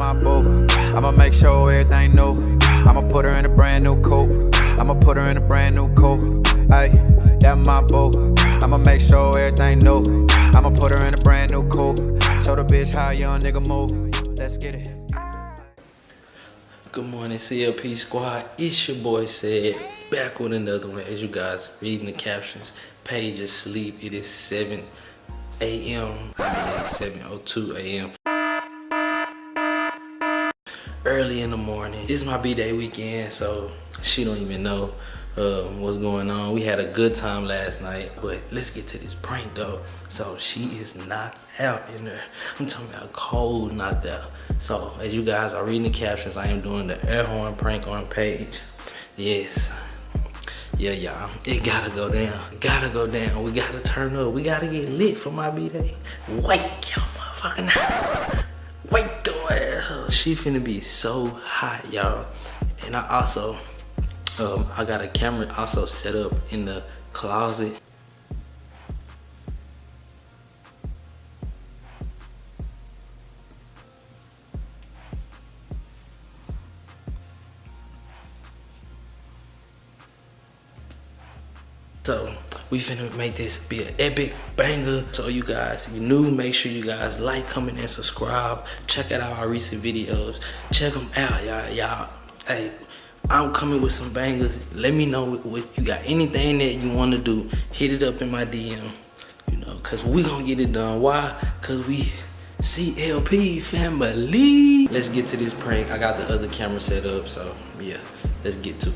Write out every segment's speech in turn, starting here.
my boo. I'ma make sure everything new. I'ma put her in a brand new coupe. I'ma put her in a brand new coupe. Ay, that my boo. I'ma make sure everything new. I'ma put her in a brand new coupe. Show the bitch how a young nigga move. Let's get it. Good morning, CLP squad. It's your boy Ced, back with another one. As you guys reading the captions, Paige is asleep. It is 7 a.m. I mean, it's 7:02 a.m. Early in the morning. It's my B-Day weekend, so she don't even know what's going on. We had a good time last night, but let's get to this prank though. So she is knocked out in there. I'm talking about cold knocked out. So as you guys are reading the captions, I am doing the air horn prank on Paige. Yes. Yeah, y'all. It gotta go down. Gotta go down. We gotta turn up. We gotta get lit for my B-Day. Wake your motherfucking up. Wake the ass up. She finna be so hot, y'all. And I also, I got a camera also set up in the closet. So we finna make this be an epic banger. So you guys, if you're new, make sure you guys like, comment, and subscribe. Check out our recent videos. Check them out, y'all. Hey, I'm coming with some bangers. Let me know what you got. Anything that you want to do, hit it up in my DM. You know, cause we gonna get it done. Why? Cause we CPL Family. Let's get to this prank. I got the other camera set up, so yeah, let's get to it.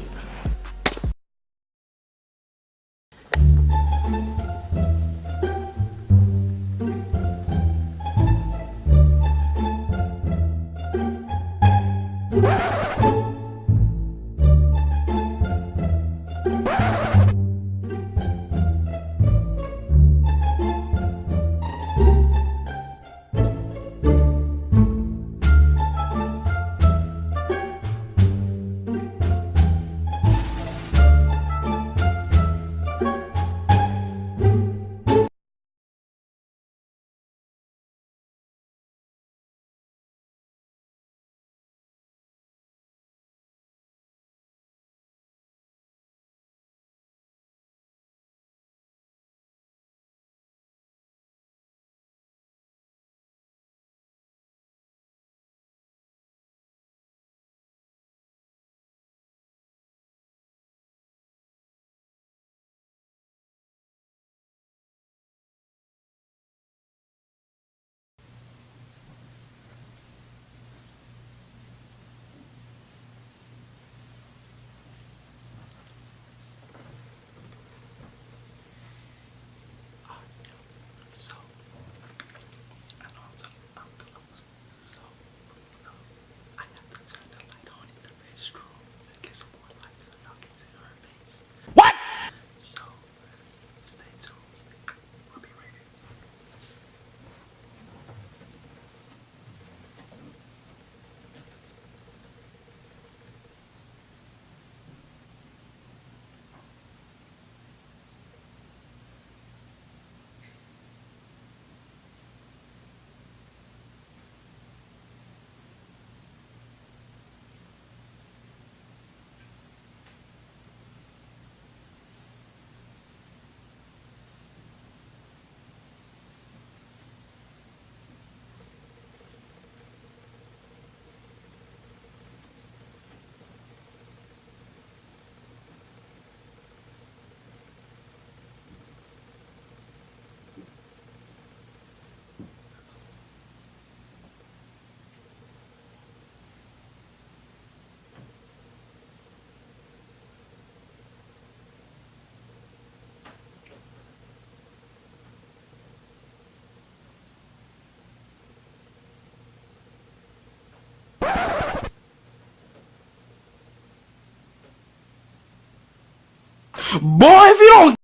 Boy, if you don't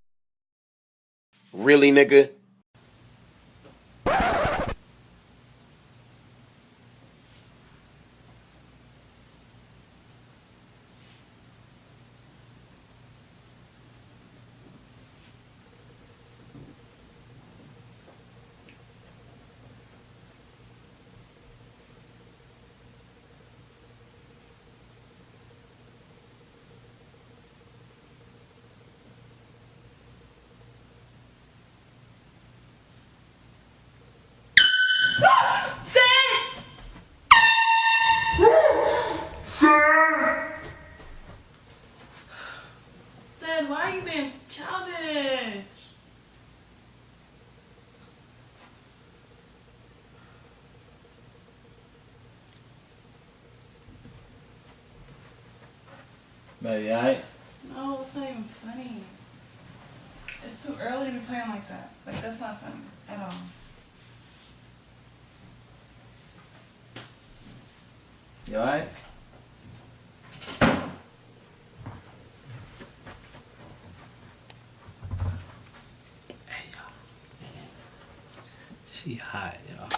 really, nigga. Childish. Baby, alright? No, it's not even funny. It's too early to be playing like that. Like, that's not funny at all. You alright? Hey, y'all. She hot, y'all.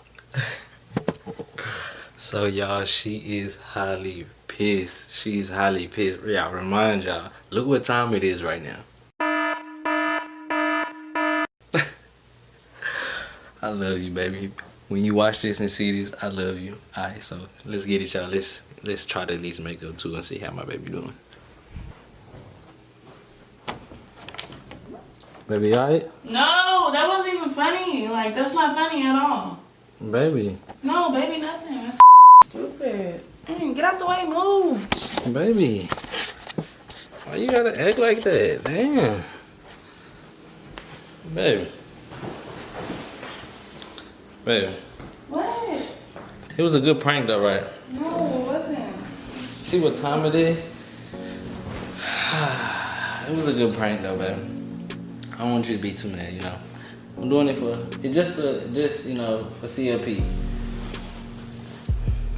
So, y'all, she is highly pissed. She's highly pissed. Yeah, remind y'all. Look what time it is right now. I love you, baby. When you watch this and see this, I love you. Alright, so let's get it, y'all. Let's try to at least make up too and see how my baby doing. Baby, alright? No, that wasn't even funny. Like, that's not funny at all. Baby. No, baby, nothing. That's stupid. Dang, get out the way, move. Baby. Why you gotta act like that? Damn. Baby. Baby. What? It was a good prank though, right? No, it wasn't. See what time it is? It was a good prank though, baby. I don't want you to be too mad, you know. I'm doing it for just you know, for CLP.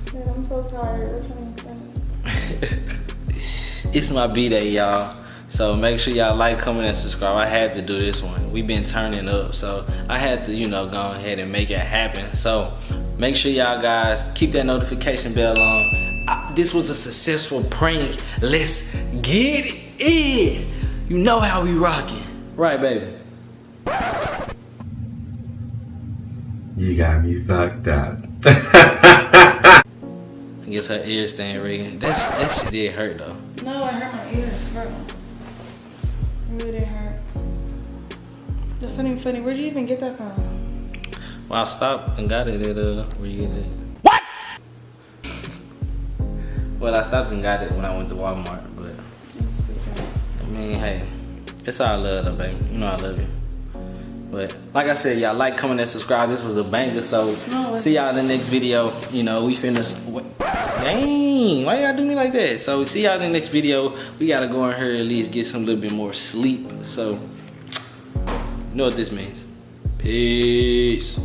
Dude, I'm so tired. Which one is funny? It's my B-Day, y'all. So make sure y'all like, comment, and subscribe. I had to do this one. We've been turning up, so I had to, you know, go ahead and make it happen. So make sure y'all guys keep that notification bell on. This was a successful prank. Let's get it. You know how we rocking. Right, baby? You got me fucked up. I guess her ears staying ringing. That shit did hurt though. No, it hurt my ears, bro. It really did hurt. That's not even funny. Where'd you even get that from? Well, I stopped and got it at where you get it. What? Well, I stopped and got it when I went to Walmart, but I mean, hey, it's all love though, baby. You know I love you. But like I said, y'all like, comment, and subscribe. This was the banger, so see y'all in the next video. You know, we finished. Dang, why y'all do me like that? So see y'all in the next video. We gotta go in here at least get some little bit more sleep. So you know what this means. Peace.